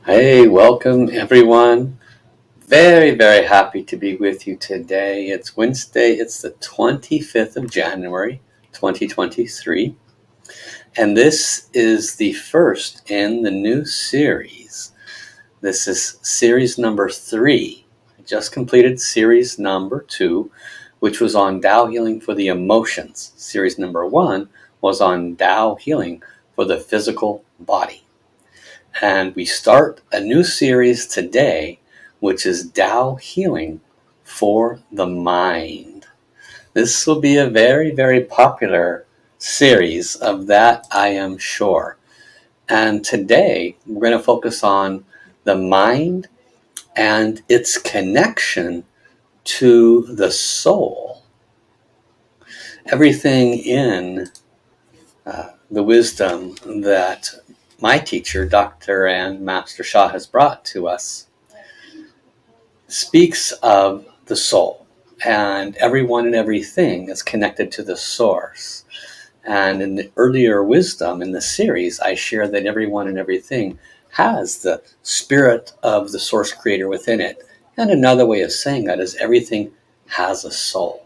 Hey, welcome everyone. Very happy to be with you today. It's Wednesday, it's the 25th of January, 2023, and this is the first in the new series. This is series number 3. I just completed series number 2, which was on Tao healing for the emotions. Series number 1 was on Tao healing for the physical body. And we start a new series today, which is Tao Healing for the Mind. This will be a very popular series of that, I am sure. And today, we're going to focus on the mind and its connection to the soul. Everything in the wisdom that my teacher, Dr. and Master Sha, has brought to us speaks of the soul, and everyone and everything is connected to the source. And in the earlier wisdom in the series, I share that everyone and everything has the spirit of the source creator within it. And another way of saying that is everything has a soul.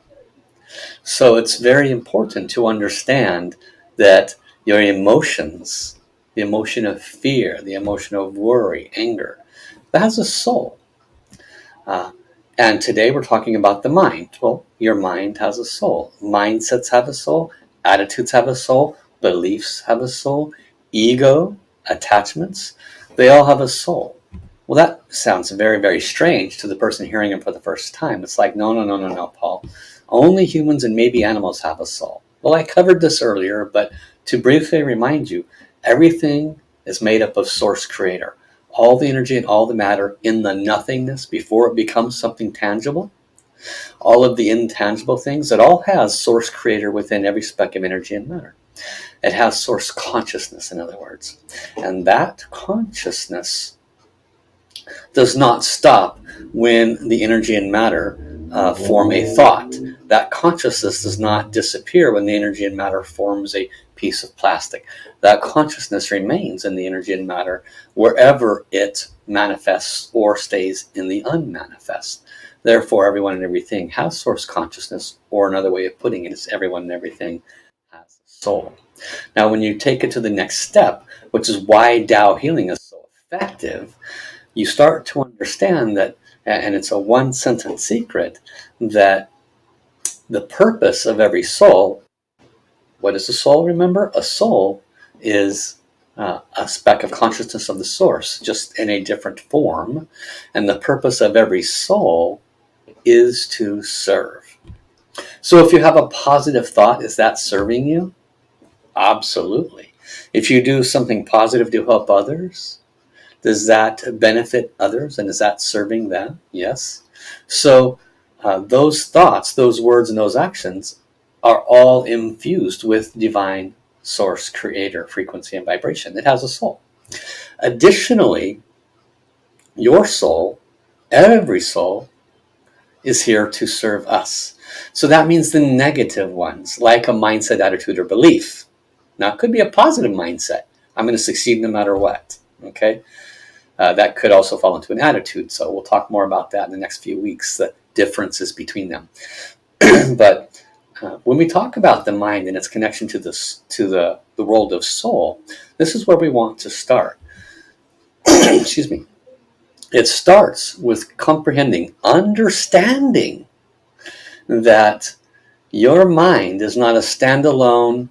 So it's very important to understand that your emotions, the emotion of fear, the emotion of worry, anger, that has a soul. And today we're talking about the mind. Well, your mind has a soul. Mindsets have a soul. Attitudes have a soul. Beliefs have a soul. Ego, attachments, they all have a soul. Well, that sounds very strange to the person hearing it for the first time. It's like, no, Paul. Only humans and maybe animals have a soul. Well, I covered this earlier, but to briefly remind you, everything is made up of source creator. All the energy and all the matter in the nothingness before it becomes something tangible, all of the intangible things, it all has source creator within every speck of energy and matter. It has source consciousness, in other words. And that consciousness does not stop when the energy and matter form a thought. That consciousness does not disappear when the energy and matter forms a piece of plastic. That consciousness remains in the energy and matter wherever it manifests or stays in the unmanifest. Therefore, everyone and everything has source consciousness, or another way of putting it is everyone and everything has a soul. Now, when you take it to the next step, which is why Tao healing is so effective, you start to understand that, and it's a one-sentence secret, that the purpose of every soul, what is a soul, remember? A soul is a speck of consciousness of the source, just in a different form. And the purpose of every soul is to serve. So if you have a positive thought, is that serving you? Absolutely. If you do something positive to help others, does that benefit others, and is that serving them? Yes. So those thoughts, those words, and those actions are all infused with divine source, creator, frequency, and vibration. It has a soul. Additionally, your soul, every soul, is here to serve us. So that means the negative ones, like a mindset, attitude, or belief. Now, it could be a positive mindset. I'm going to succeed no matter what. Okay. That could also fall into an attitude. So we'll talk more about that in the next few weeks, the differences between them. But when we talk about the mind and its connection to the world of soul, this is where we want to start. Excuse me. It starts with comprehending, understanding that your mind is not a standalone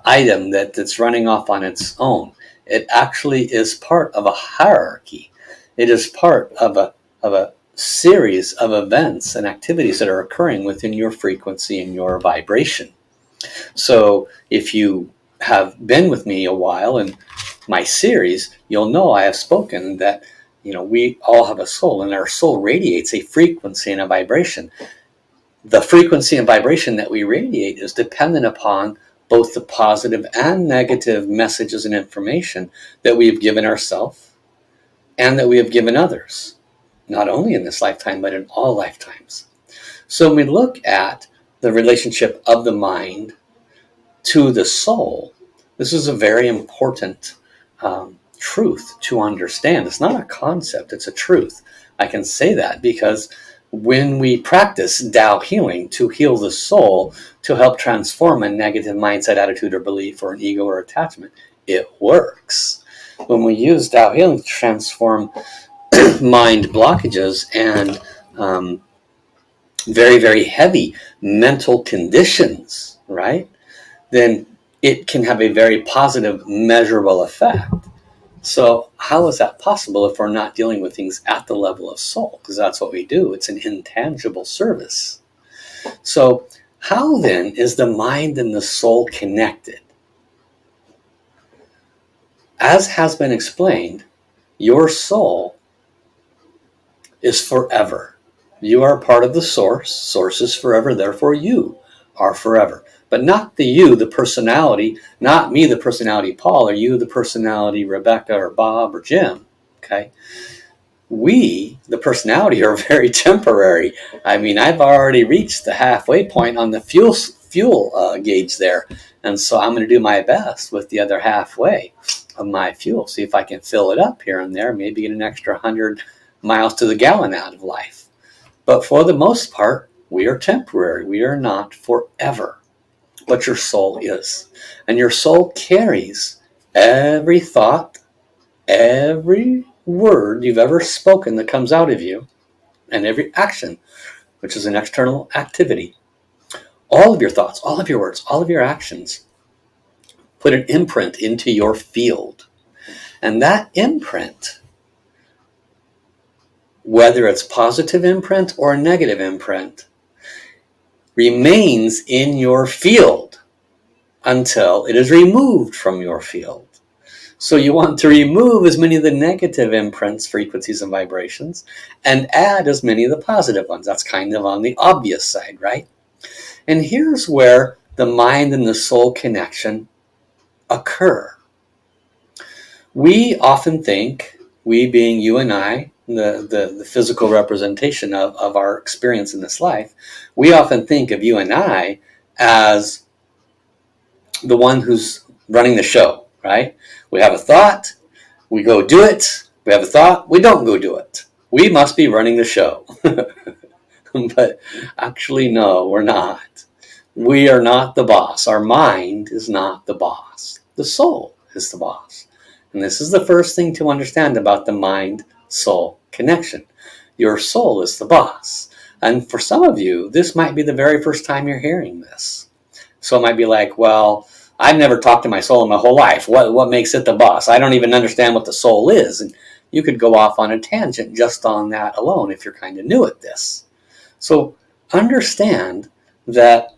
item that's running off on its own. It actually is part of a hierarchy. It is part of a series of events and activities that are occurring within your frequency and your vibration. So if you have been with me a while in my series, you'll know I have spoken that we all have a soul, and our soul radiates a frequency and a vibration. The frequency and vibration that we radiate is dependent upon both the positive and negative messages and information that we have given ourselves and that we have given others, not only in this lifetime, but in all lifetimes. So when we look at the relationship of the mind to the soul, this is a very important truth to understand. It's not a concept, it's a truth. I can say that because when we practice Tao healing to heal the soul, to help transform a negative mindset, attitude, or belief, or an ego or attachment, it works. When we use Tao healing to transform mind blockages and very, very heavy mental conditions, right? Then it can have a very positive, measurable effect. So how is that possible if we're not dealing with things at the level of soul? Because that's what we do. It's an intangible service. So how then is the mind and the soul connected? As has been explained, your soul is forever. You are part of the source. Source is forever, therefore you are forever. But not the you, the personality, not me, the personality Paul, or you, the personality Rebecca or Bob or Jim. Okay? We, the personality, are very temporary. I mean, I've already reached the halfway point on the fuel gauge there. And so I'm going to do my best with the other halfway of my fuel. See if I can fill it up here and there, maybe get an extra 100 miles to the gallon out of life. But for the most part, we are temporary. We are not forever. But your soul is. And your soul carries every thought, every word you've ever spoken that comes out of you, and every action, which is an external activity. All of your thoughts, all of your words, all of your actions put an imprint into your field. And that imprint, whether it's positive imprint or negative imprint, remains in your field until it is removed from your field. So you want to remove as many of the negative imprints, frequencies, and vibrations, and add as many of the positive ones. That's kind of on the obvious side, right? And here's where the mind and the soul connection occur. We often think, we being you and I, the physical representation of our experience in this life, we often think of you and I as the one who's running the show, right? We have a thought, we go do it. We have a thought, we don't go do it. We must be running the show. But actually, no, we're not. We are not the boss. Our mind is not the boss. The soul is the boss. And this is the first thing to understand about the mind-soul connection. Your soul is the boss. And for some of you, this might be the very first time you're hearing this. So it might be like, well, I've never talked to my soul in my whole life. What makes it the boss? I don't even understand what the soul is. And you could go off on a tangent just on that alone if you're kind of new at this. So understand that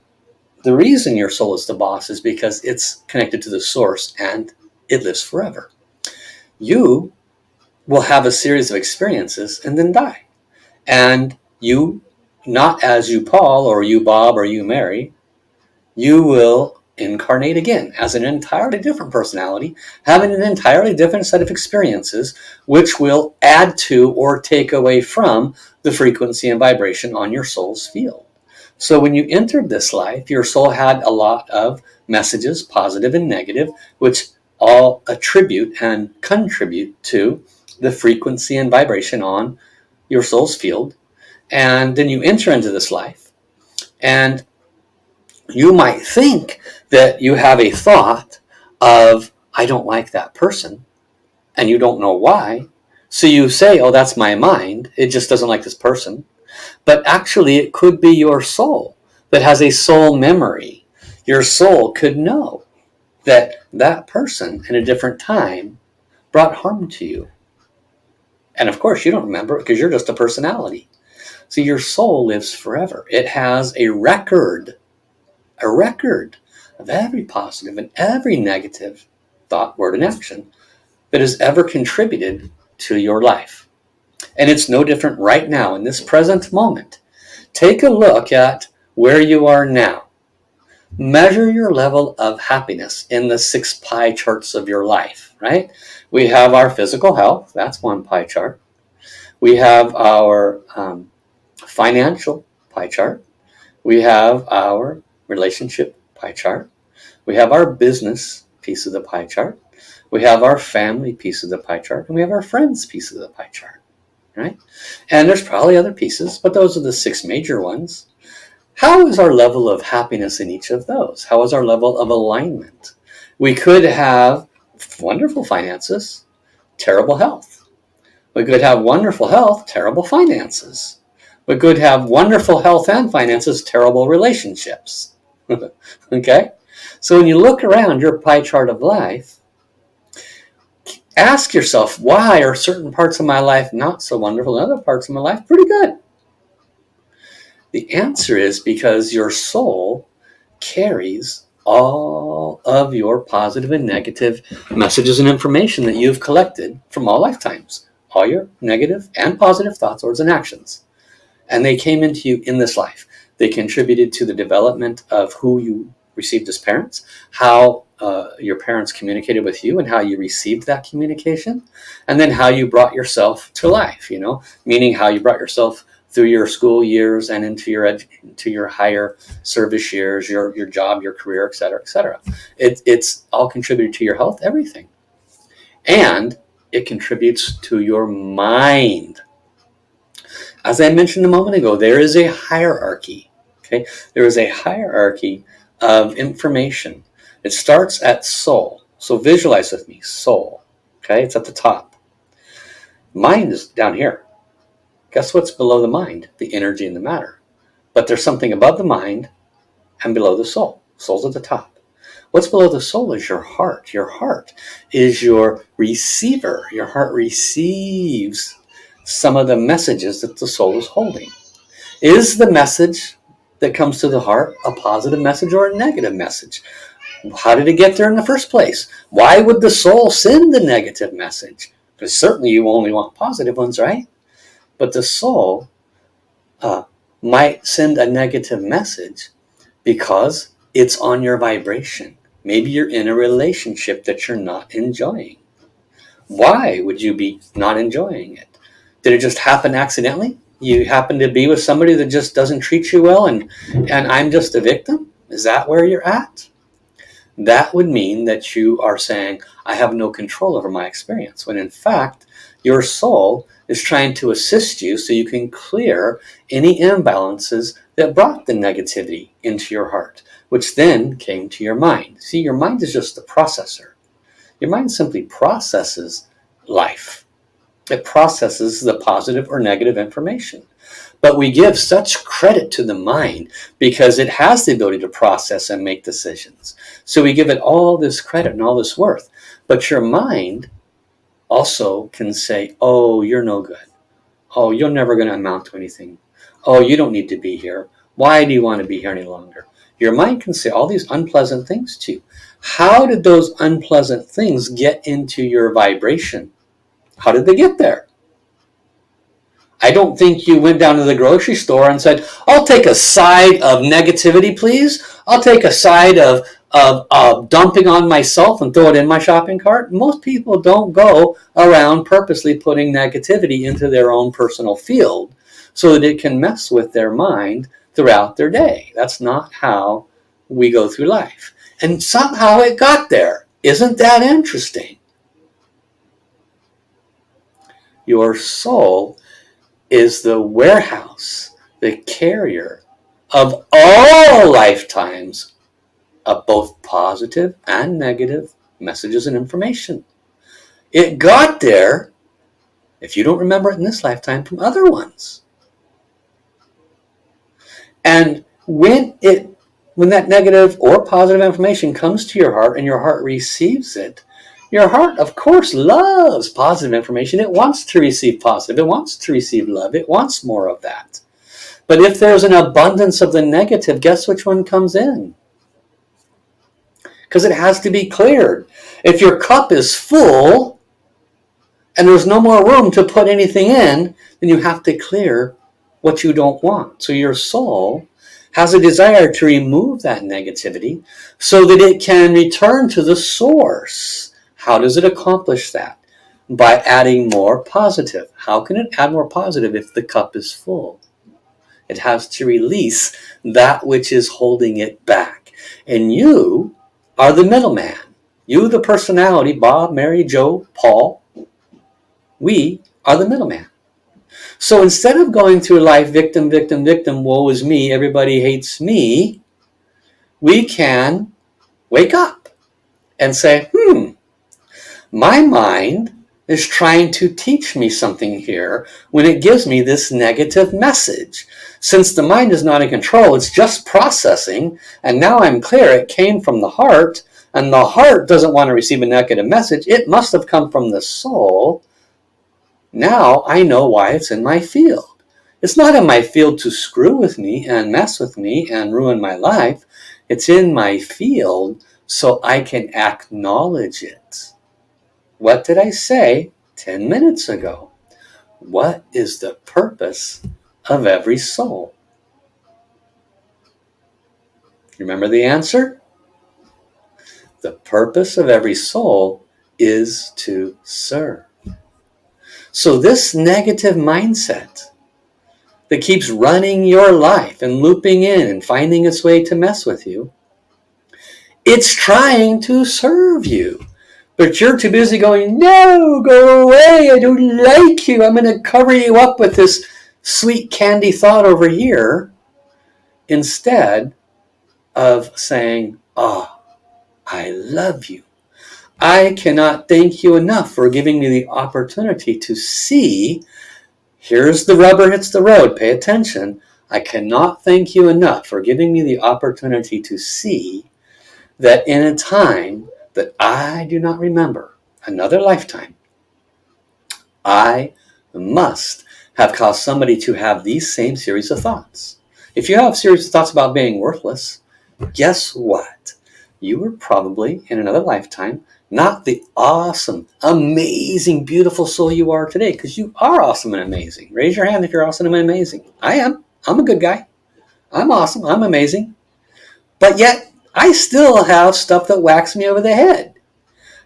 the reason your soul is the boss is because it's connected to the source and it lives forever. You will have a series of experiences and then die. And you, not as you Paul or you Bob or you Mary, you will incarnate again as an entirely different personality, having an entirely different set of experiences, which will add to or take away from the frequency and vibration on your soul's field. So when you entered this life, your soul had a lot of messages, positive and negative, which all attribute and contribute to the frequency and vibration on your soul's field. And then you enter into this life, and you might think that you have a thought of, I don't like that person, and you don't know why. So you say, oh, that's my mind. It just doesn't like this person. But actually, it could be your soul that has a soul memory. Your soul could know that that person in a different time brought harm to you. And of course, you don't remember it because you're just a personality. So your soul lives forever. It has a record of every positive and every negative thought, word, and action that has ever contributed to your life. And it's no different right now in this present moment. Take a look at where you are now. Measure your level of happiness in the 6 pie charts of your life, right? We have our physical health. That's one pie chart. We have our financial pie chart. We have our relationship pie chart. We have our business piece of the pie chart. We have our family piece of the pie chart, and we have our friends piece of the pie chart, right? And there's probably other pieces, but those are the 6 major ones. How is our level of happiness in each of those? How is our level of alignment? We could have wonderful finances, terrible health. We could have wonderful health, terrible finances. We could have wonderful health and finances, terrible relationships. Okay? So when you look around your pie chart of life, ask yourself, why are certain parts of my life not so wonderful and other parts of my life pretty good? The answer is because your soul carries all of your positive and negative messages and information that you've collected from all lifetimes, all your negative and positive thoughts, words, and actions. And they came into you in this life. They contributed to the development of who you received as parents, how your parents communicated with you and how you received that communication, and then how you brought yourself to life, meaning how you brought yourself through your school years and into your higher service years, your job, your career, et cetera, et cetera. It's all contributed to your health, everything. And it contributes to your mind. As I mentioned a moment ago, there is a hierarchy. Okay, there is a hierarchy of information. It starts at soul. So visualize with me, soul. Okay, it's at the top. Mind is down here. Guess what's below the mind? The energy and the matter. But there's something above the mind and below the soul. Soul's at the top. What's below the soul is your heart. Your heart is your receiver. Your heart receives some of the messages that the soul is holding. Is the message that comes to the heart a positive message or a negative message? How did it get there in the first place? Why would the soul send the negative message? Because certainly you only want positive ones, right? But the soul might send a negative message because it's on your vibration. Maybe you're in a relationship that you're not enjoying. Why would you be not enjoying it? Did it just happen accidentally? You happen to be with somebody that just doesn't treat you well and I'm just a victim? Is that where you're at? That would mean that you are saying, I have no control over my experience, when in fact, your soul is trying to assist you so you can clear any imbalances that brought the negativity into your heart, which then came to your mind. See, your mind is just the processor. Your mind simply processes life. It processes the positive or negative information. But we give such credit to the mind because it has the ability to process and make decisions. So we give it all this credit and all this worth. But your mind also can say, oh, you're no good. Oh, you're never going to amount to anything. Oh, you don't need to be here. Why do you want to be here any longer? Your mind can say all these unpleasant things to you. How did those unpleasant things get into your vibration? How did they get there? I don't think you went down to the grocery store and said, I'll take a side of negativity, please. I'll take a side of dumping on myself and throw it in my shopping cart. Most people don't go around purposely putting negativity into their own personal field so that it can mess with their mind throughout their day. That's not how we go through life. And somehow it got there. Isn't that interesting? Your soul is the warehouse, the carrier of all lifetimes of both positive and negative messages and information. It got there, if you don't remember it in this lifetime, from other ones. And when that negative or positive information comes to your heart and your heart receives it, your heart, of course, loves positive information. It wants to receive positive. It wants to receive love. It wants more of that. But if there's an abundance of the negative, guess which one comes in? Because it has to be cleared. If your cup is full and there's no more room to put anything in, then you have to clear what you don't want. So your soul has a desire to remove that negativity so that it can return to the source. How does it accomplish that? By adding more positive. How can it add more positive if the cup is full? It has to release that which is holding it back. And you are the middleman. You, the personality, Bob, Mary, Joe, Paul, we are the middleman. So instead of going through life victim, victim, victim, woe is me, everybody hates me, we can wake up and say, my mind is trying to teach me something here when it gives me this negative message. Since the mind is not in control, it's just processing, and now I'm clear it came from the heart, and the heart doesn't want to receive a negative message. It must have come from the soul. Now I know why it's in my field. It's not in my field to screw with me and mess with me and ruin my life. It's in my field so I can acknowledge it. What did I say 10 minutes ago? What is the purpose of every soul? Remember the answer? The purpose of every soul is to serve. So this negative mindset that keeps running your life and looping in and finding its way to mess with you, it's trying to serve you. But you're too busy going, no, go away, I don't like you. I'm going to cover you up with this sweet candy thought over here, instead of saying, I love you. I cannot thank you enough for giving me the opportunity to see. Here's the rubber hits the road. Pay attention. I cannot thank you enough for giving me the opportunity to see that in a time that I do not remember, another lifetime, I must have caused somebody to have these same series of thoughts. If you have a series of thoughts about being worthless, guess what? You were probably in another lifetime not the awesome, amazing, beautiful soul you are today, because you are awesome and amazing. Raise your hand if you're awesome and amazing. I am. I'm a good guy. I'm awesome. I'm amazing. But yet, I still have stuff that whacks me over the head.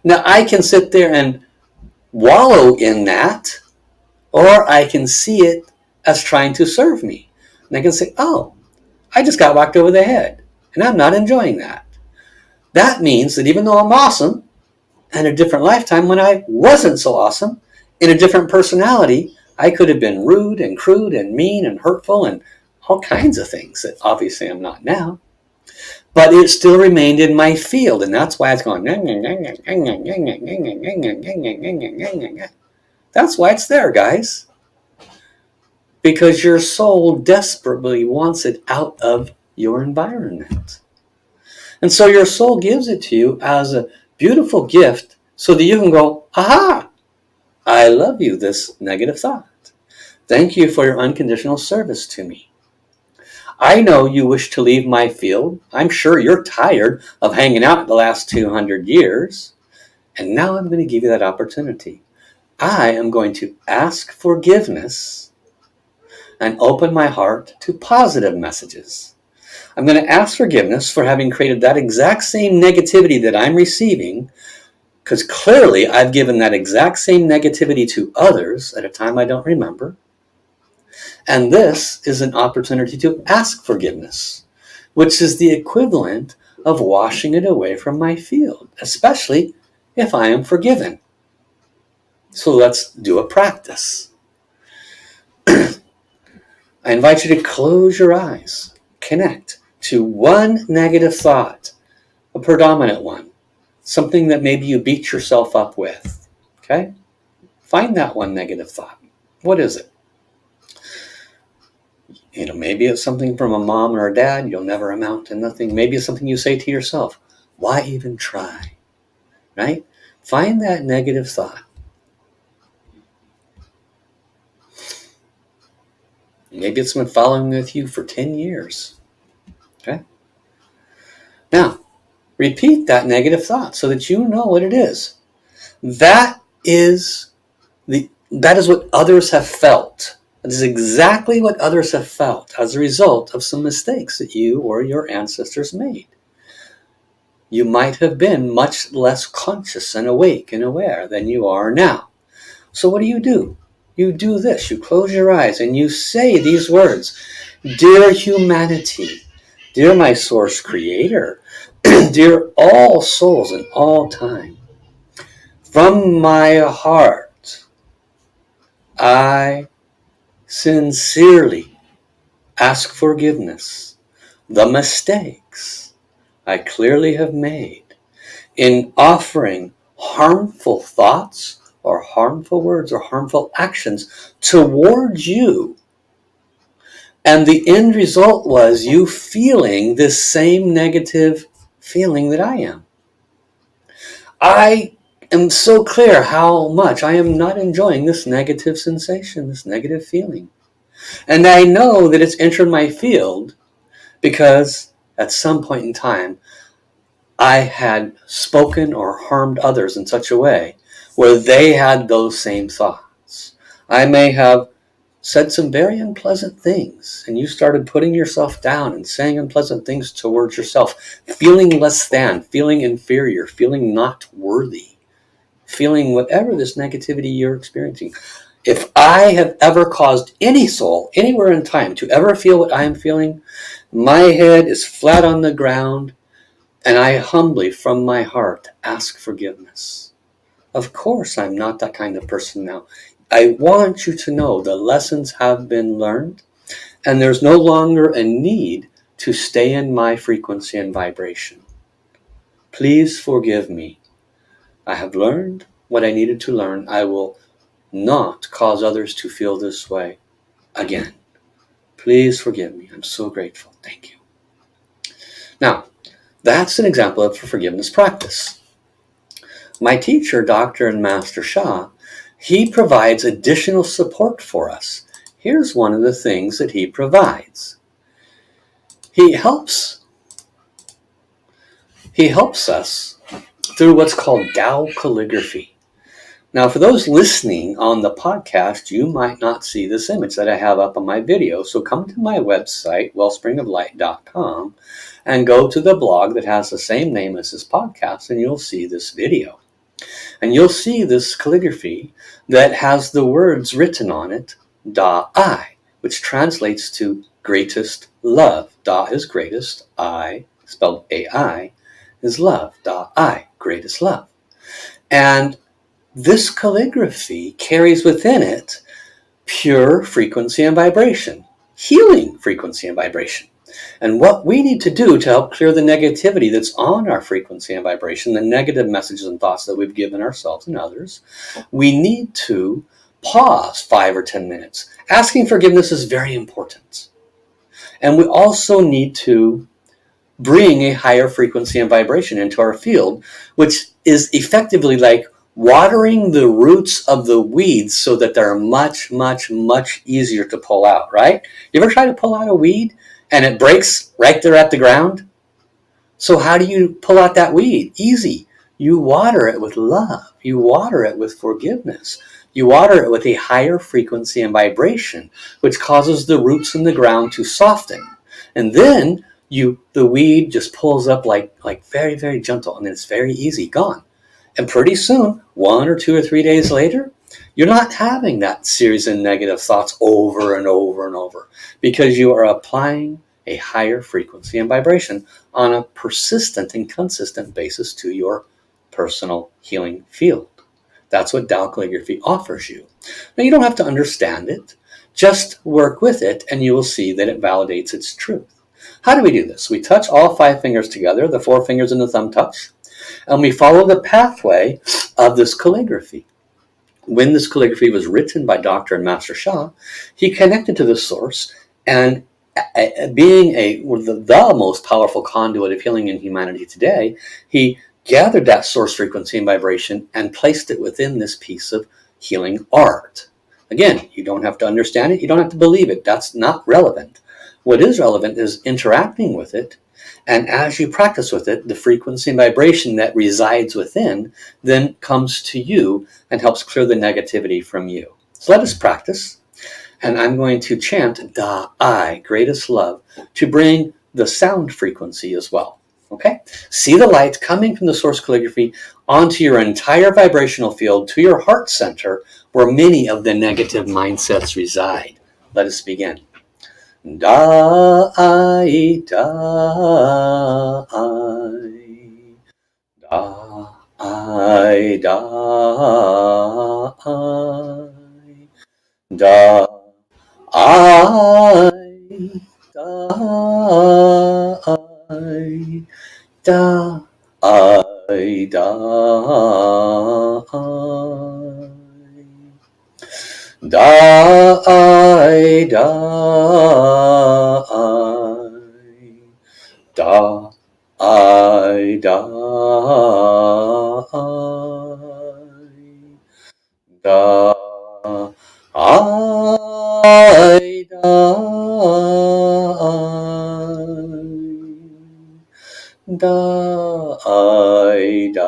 Now, I can sit there and wallow in that, or I can see it as trying to serve me. And I can say, I just got whacked over the head, and I'm not enjoying that. That means that even though I'm awesome, in a different lifetime when I wasn't so awesome, in a different personality, I could have been rude and crude and mean and hurtful and all kinds of things that obviously I'm not now. But it still remained in my field, and that's why it's going. That's why it's there, guys. Because your soul desperately wants it out of your environment. And so your soul gives it to you as a beautiful gift so that you can go, aha, I love you, this negative thought. Thank you for your unconditional service to me. I know you wish to leave my field. I'm sure you're tired of hanging out the last 200 years. And now I'm going to give you that opportunity. I am going to ask forgiveness and open my heart to positive messages. I'm going to ask forgiveness for having created that exact same negativity that I'm receiving, because clearly I've given that exact same negativity to others at a time I don't remember. And this is an opportunity to ask forgiveness, which is the equivalent of washing it away from my field, especially if I am forgiven. So let's do a practice. I invite you to close your eyes, connect to one negative thought, a predominant one, something that maybe you beat yourself up with. Okay? Find that one negative thought. What is it? Maybe it's something from a mom or a dad, you'll never amount to nothing. Maybe it's something you say to yourself, why even try? Right? Find that negative thought. Maybe it's been following with you for 10 years. Okay? Now, repeat that negative thought so that you know what it is. That is what others have felt. That is exactly what others have felt as a result of some mistakes that you or your ancestors made. You might have been much less conscious and awake and aware than you are now. So what do? You do this. You close your eyes and you say these words. Dear humanity, dear my source creator, Dear all souls in all time, from my heart, I sincerely ask forgiveness. The mistakes I clearly have made in offering harmful thoughts or harmful words or harmful actions towards you. And the end result was you feeling this same negative feeling that I am. I am so clear how much I am not enjoying this negative sensation, this negative feeling. And I know that it's entered my field because at some point in time, I had spoken or harmed others in such a way where they had those same thoughts. I may have said some very unpleasant things, and you started putting yourself down and saying unpleasant things towards yourself, feeling less than, feeling inferior, feeling not worthy, feeling whatever this negativity you're experiencing. If I have ever caused any soul anywhere in time to ever feel what I am feeling, my head is flat on the ground, and I humbly, from my heart, ask forgiveness. Of course, I'm not that kind of person now. I want you to know the lessons have been learned, and there's no longer a need to stay in my frequency and vibration. Please forgive me. I have learned what I needed to learn. I will not cause others to feel this way again. Please forgive me. I'm so grateful. Thank you. Now, that's an example of a forgiveness practice. My teacher, Dr. and Master Sha, he provides additional support for us. Here's one of the things that he provides. He helps us through what's called Tao calligraphy. Now, for those listening on the podcast, you might not see this image that I have up on my video. So come to my website, wellspringoflight.com, and go to the blog that has the same name as this podcast, and you'll see this video. And you'll see this calligraphy that has the words written on it, Da-I, which translates to greatest love. Da is greatest, I, spelled A-I, is love. Da-I, greatest love. And this calligraphy carries within it pure frequency and vibration, healing frequency and vibration. And what we need to do to help clear the negativity that's on our frequency and vibration, the negative messages and thoughts that we've given ourselves and others, we need to pause 5 or 10 minutes. Asking forgiveness is very important. And we also need to bring a higher frequency and vibration into our field, which is effectively like watering the roots of the weeds so that they're much, much, much easier to pull out, right? You ever try to pull out a weed and it breaks right there at the ground? So how do you pull out that weed? Easy. You water it with love. You water it with forgiveness. You water it with a higher frequency and vibration, which causes the roots in the ground to soften. And then the weed just pulls up like very, very gentle, and then it's very easy, gone. And pretty soon, 1 or 2 or 3 days later, you're not having that series of negative thoughts over and over and over, because you are applying a higher frequency and vibration on a persistent and consistent basis to your personal healing field. That's what Tao calligraphy offers you. Now, you don't have to understand it. Just work with it, and you will see that it validates its truth. How do we do this? We touch all 5 fingers together, the 4 fingers and the thumb touch, and we follow the pathway of this calligraphy. When this calligraphy was written by Dr. and Master Sha, he connected to the source, and being the most powerful conduit of healing in humanity today, he gathered that source frequency and vibration and placed it within this piece of healing art. Again, you don't have to understand it. You don't have to believe it. That's not relevant. What is relevant is interacting with it. And as you practice with it, the frequency and vibration that resides within then comes to you and helps clear the negativity from you. So let us practice. And I'm going to chant Da-I, greatest love, to bring the sound frequency as well. Okay? See the light coming from the source calligraphy onto your entire vibrational field, to your heart center, where many of the negative mindsets reside. Let us begin. Da-I, Da-I. I die, da I die, da I die, da I die, da I die, da I die, da I die.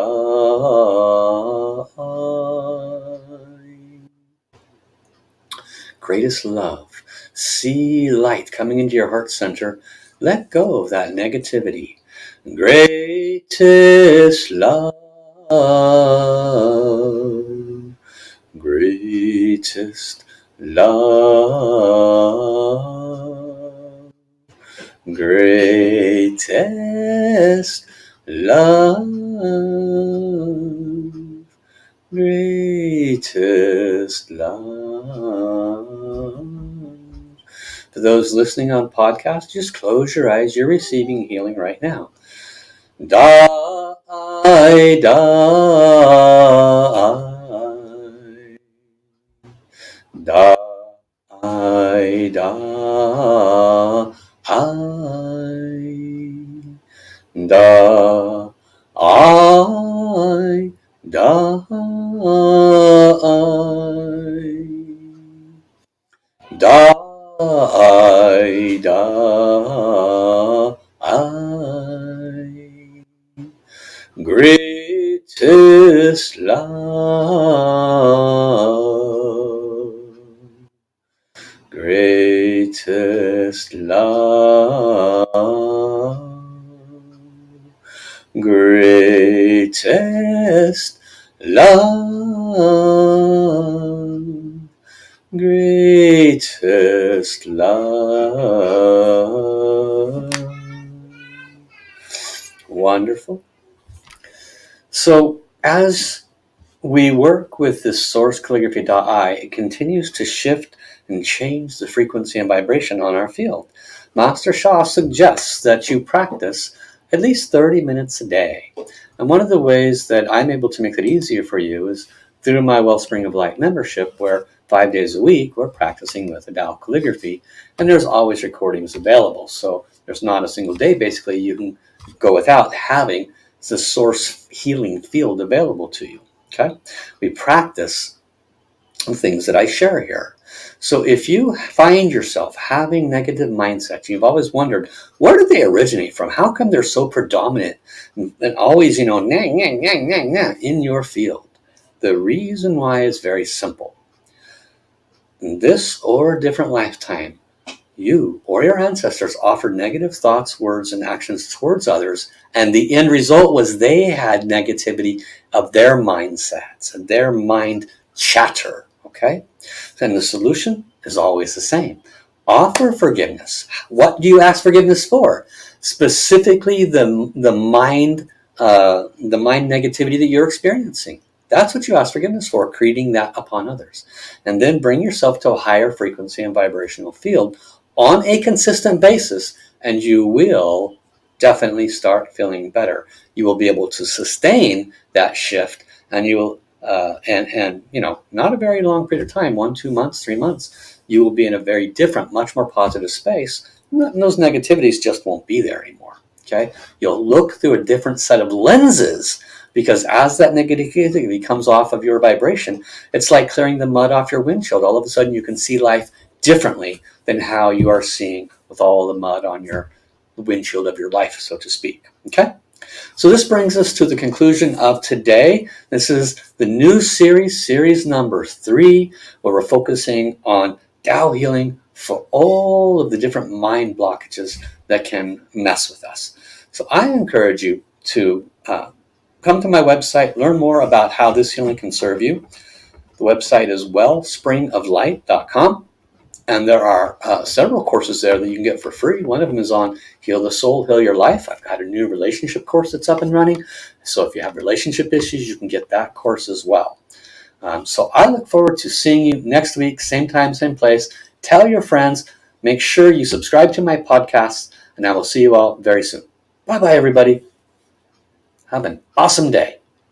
Greatest love. See light coming into your heart center. Let go of that negativity. Greatest love. Greatest love. Greatest love. Greatest love. For those listening on podcast, just close your eyes. You're receiving healing right now. Die, die, die, die, da I die, da I die. Greatest love. Greatest love. Greatest love. Greatest love. Wonderful. So as we work with this source calligraphy.I, it continues to shift and change the frequency and vibration on our field. Master Sha suggests that you practice at least 30 minutes a day. And one of the ways that I'm able to make it easier for you is through my Wellspring of Light membership, where 5 days a week we're practicing with a Tao calligraphy, and there's always recordings available. So there's not a single day basically you can go without having the source healing field available to you. Okay, we practice things that I share here. So if you find yourself having negative mindsets, you've always wondered, where did they originate from? How come they're so predominant and always, nah, in your field? The reason why is very simple. In this or a different lifetime, you or your ancestors offered negative thoughts, words, and actions towards others, and the end result was they had negativity of their mindsets and their mind chatter. Okay? And the solution is always the same. Offer forgiveness. What do you ask forgiveness for? Specifically, the mind negativity that you're experiencing. That's what you ask forgiveness for, creating that upon others. And then bring yourself to a higher frequency and vibrational field on a consistent basis, and you will definitely start feeling better. You will be able to sustain that shift, and you will, not a very long period of time, 1, 2 months, 3 months, you will be in a very different, much more positive space, and those negativities just won't be there anymore. Okay, you'll look through a different set of lenses, because as that negativity comes off of your vibration, it's like clearing the mud off your windshield. All of a sudden, you can see life differently than how you are seeing with all the mud on your windshield of your life, so to speak. Okay? So this brings us to the conclusion of today. This is the new series number 3, where we're focusing on Tao healing for all of the different mind blockages that can mess with us. So I encourage you to come to my website, learn more about how this healing can serve you. The website is wellspringoflight.com. And there are several courses there that you can get for free. One of them is on Heal the Soul, Heal Your Life. I've got a new relationship course that's up and running. So if you have relationship issues, you can get that course as well. So I look forward to seeing you next week, same time, same place. Tell your friends. Make sure you subscribe to my podcast, and I will see you all very soon. Bye-bye, everybody. Have an awesome day.